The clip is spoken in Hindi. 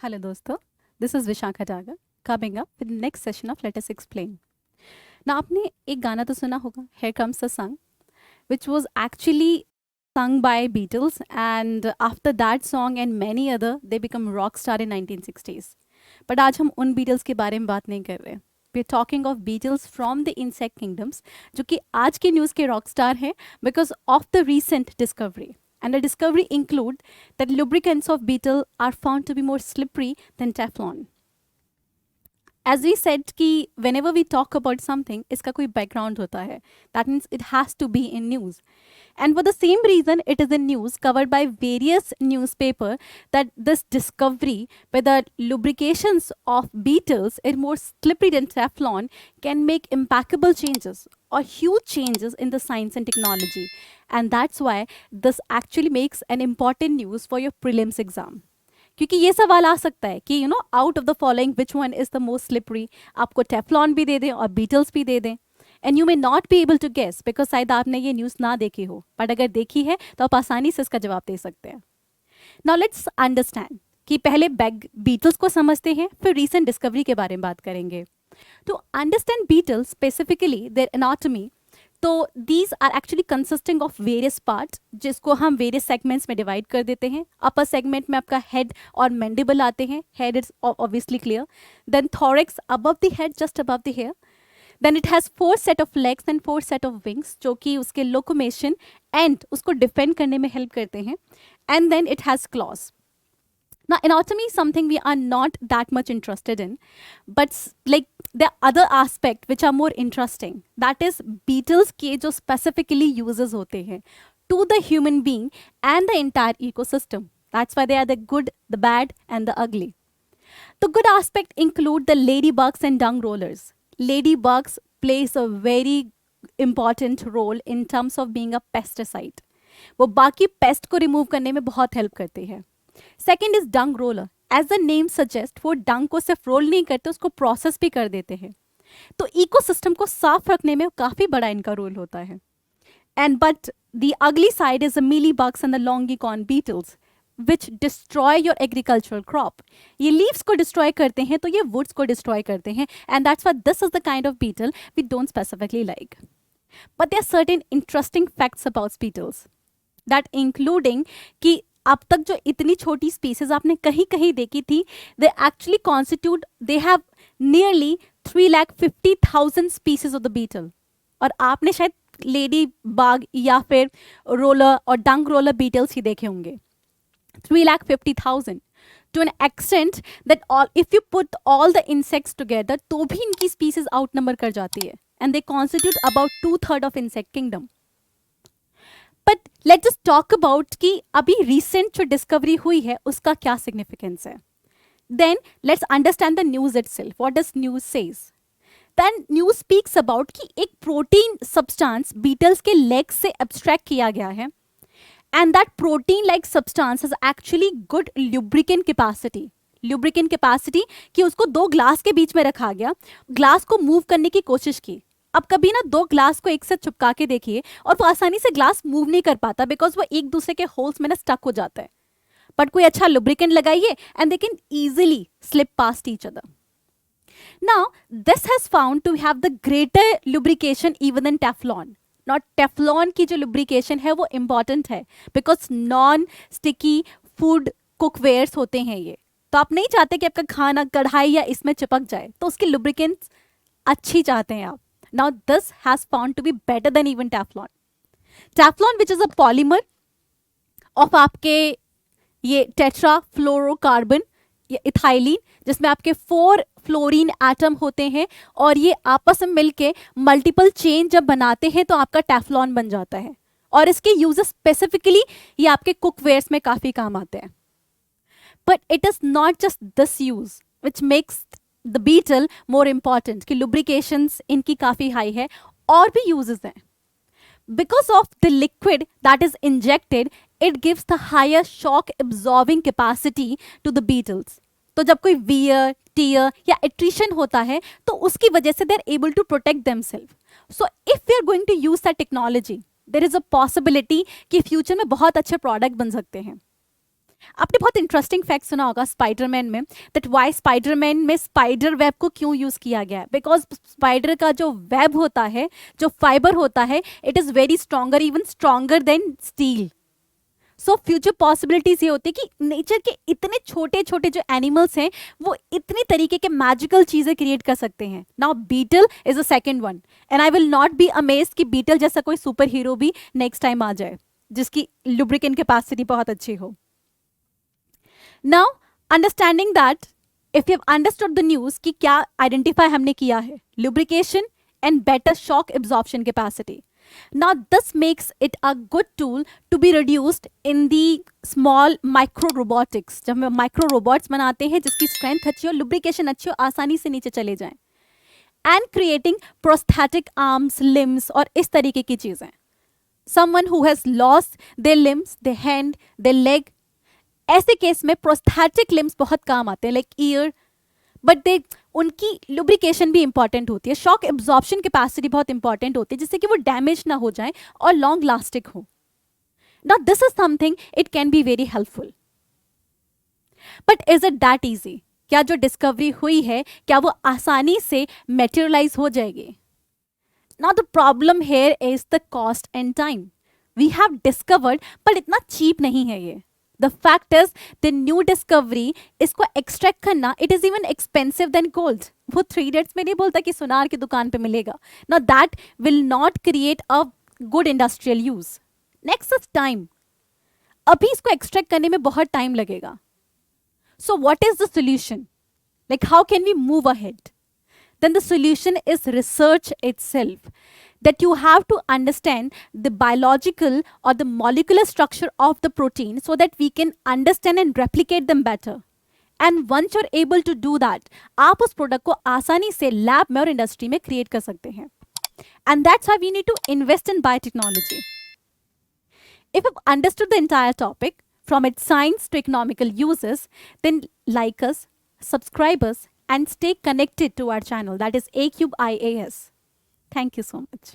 Hello दोस्तों, this is Vishakha Daga coming up with the next session of Let Us Explain. Now आपने एक गाना तो सुना होगा Here Comes the Sun, which was actually sung by Beatles, and after that song and many other they become rock star in 1960s. But आज हम उन Beatles के बारे में बात नहीं कर रहे. We're talking of Beatles from the insect kingdoms, जो कि आज के न्यूज़ के rock star हैं because of the recent discovery. And the discovery include that lubricants of beetle are found to be more slippery than Teflon. As we said कि whenever we talk about something, इसका कोई background होता है. That means it has to be in news. And for the same reason, it is in news covered by various newspaper that this discovery whether lubrications of beetles is more slippery than Teflon can make impeccable changes or huge changes in the science and technology. And that's why this actually makes an important news for your prelims exam. क्योंकि ये सवाल आ सकता है कि out of the following which one is the most slippery, आपको टेफ्लॉन भी दे दें और बीटल्स भी दे दें, and you may not be able to guess because शायद आपने ये न्यूज़ ना देखी हो, बट अगर देखी है तो आप आसानी से इसका जवाब दे सकते हैं. नाउ लेट्स अंडरस्टैंड कि पहले बीटल्स को समझते हैं, फिर रीसेंट डिस्कवरी के बारे में बात करेंगे. To understand beetles specifically their anatomy, तो these are actually consisting of various parts जिसको हम वेरियस सेगमेंट्स में डिवाइड कर देते हैं. अपर सेगमेंट में आपका हेड और मैंडिबल आते हैं. Head is obviously clear. Then thorax above the head, just above the hair. Then it has 4 set of legs and 4 set of wings जो कि उसके लोकोमेशन एंड उसको डिफेंड करने में हेल्प करते हैं. And then it has claws. Now, anatomy is something we are not that much interested in, but like the other aspect which are more interesting, that is beetles के जो specifically uses होते हैं to the human being and the entire ecosystem. That's why they are the good, the bad, and the ugly. The good aspect include the ladybugs and dung rollers. Ladybugs plays a very important role in terms of being a pesticide. वो बाकी पेस्ट को रिमूव करने में बहुत हेल्प करते हैं. Second is dung roller. As the name suggest, वो डंग को सिर्फ रोल नहीं करते, उसको प्रोसेस भी कर देते हैं. तो इकोसिस्टम को साफ रखने में काफ़ी बड़ा इनका रोल होता है. And but the ugly side is the mealy bugs and the longicorn beetles which destroy your agricultural crop. ये लीव्स को डिस्ट्रॉय करते हैं तो ये वुड्स को डिस्ट्रॉय करते हैं. And that's why this is the kind of beetle we don't specifically like. But there are certain interesting facts about beetles that including कि अब तक जो इतनी छोटी स्पीसीज आपने कहीं कहीं देखी थी, they actually constitute, they have nearly 3,50,000 species of the beetle. और आपने शायद लेडी बाग या फिर रोलर और डंग रोलर बीटल्स ही देखे होंगे. 3,50,000 to an extent that all if you put all the insects together तो भी इनकी स्पीसीज आउट नंबर कर जाती है. And they constitute about 2/3 of insect kingdom. But let just talk about कि अभी रिसेंट जो डिस्कवरी हुई है उसका क्या सिग्निफिकेंस है. Then let's understand the news itself. What does news says? Then news speaks about कि एक प्रोटीन सब्सटेंस बीटल्स के लेग्स से एब्स्ट्रैक्ट किया गया है, and that protein like substance has actually good lubricant capacity. Lubricant capacity कि उसको 2 ग्लास के बीच में रखा गया, ग्लास को मूव करने की कोशिश की. अब कभी ना 2 ग्लास को एक साथ चिपका के देखिए और वो आसानी से ग्लास मूव नहीं कर पाता बिकॉज वो एक दूसरे के होल्स में ना स्टक हो जाता है. बट कोई अच्छा लुब्रिकेंट लगाइए and they can easily slip past each other. Now this has found to have the greater lubrication even then Teflon. Not Teflon की जो लुब्रिकेशन है वो इंपॉर्टेंट है because non sticky food cookwares होते हैं ये, तो आप नहीं चाहते कि आपका खाना कढ़ाई या इसमें चिपक जाए, तो उसकी लुब्रिकेंट्स अच्छी चाहते हैं आप. Now this has found to be better than even Teflon. Teflon, which is a polymer of आपके ये टेट्राफ्लोरोकार्बन या इथाइलिन, जिसमें आपके 4 फ्लोरीन एटम होते हैं और ये आपस में मिलके मल्टीपल चेन जब बनाते हैं तो आपका टेफ्लॉन बन जाता है. और इसके यूजेस स्पेसिफिकली ये आपके कुकवेयर्स में काफ़ी काम आते हैं. But it is not just this use which makes the beetle more important कि लुब्रिकेशंस इनकी काफ़ी हाई है, और भी यूजेस हैं. Because of the liquid that is injected it gives the higher shock absorbing capacity to the beetles. तो जब कोई वियर टीयर या एट्रिशन होता है तो उसकी वजह से they are able to protect themselves. So if we are going to use that technology there is a possibility कि फ्यूचर में बहुत अच्छे प्रोडक्ट बन सकते हैं. आपने बहुत इंटरेस्टिंग फैक्ट सुना होगा स्पाइडरमैन में, दैट वाई स्पाइडरमैन में स्पाइडर वेब को क्यों यूज किया गया है, बिकॉज स्पाइडर का जो वेब होता है, जो फाइबर होता है, it is very stronger, even stronger than steel. So future possibilities ये होती है कि नेचर के इतने छोटे छोटे जो एनिमल्स हैं वो इतनी तरीके के मैजिकल चीजें क्रिएट कर सकते हैं। Now beetle is a second one, and I will not be amazed कि बीटल जैसा कोई सुपर हीरो भी नेक्स्ट टाइम आ जाए जिसकी लुब्रिकेंट कैपेसिटी बहुत अच्छी हो। Now understanding that, if you have understood the news कि क्या आइडेंटिफाई हमने किया है, lubrication and better shock absorption capacity. Now this makes it a good tool to be reduced in the small micro robotics, जब हम माइक्रो रोबोट्स बनाते हैं जिसकी स्ट्रेंथ अच्छी हो, लुब्रिकेशन अच्छी हो, आसानी से नीचे चले जाएं, and creating prosthetic arms, limbs और इस तरीके की चीजें। Someone who has lost their limbs, their hand, their leg, ऐसे केस में प्रोस्थेटिक लिम्स बहुत काम आते हैं, लाइक ईयर, बट दे उनकी लुब्रिकेशन भी इंपॉर्टेंट होती है, शॉक एब्जॉर्प्शन कैपेसिटी बहुत इंपॉर्टेंट होती है जिससे कि वो डैमेज ना हो जाए और लॉन्ग लास्टिंग हो। Now this is something it can be very helpful, but is it that easy? क्या जो डिस्कवरी हुई है क्या वो आसानी से मेटेरियलाइज हो जाएगी? Now the problem here is the cost and time. We have discovered, पर इतना चीप नहीं है ये। The fact is, the new discovery, इसको extract करना, it is even expensive than gold. वो 3 dates में नहीं बोलता कि सुनार की दुकान पे मिलेगा. Now that will not create a good industrial use. Next is time. अभी इसको extract करने में बहुत time लगेगा. So what is the solution? Like how can we move ahead? Then the solution is research itself. That you have to understand the biological or the molecular structure of the protein so that we can understand and replicate them better. And once you're able to do that, आप उस प्रोडक्ट को आसानी से लैब में और इंडस्ट्री में क्रिएट कर सकते हैं. And that's why we need to invest in biotechnology. If you've understood the entire topic from its science to economical uses, then like us, subscribe us, and stay connected to our channel. That is ACube IAS. Thank you so much.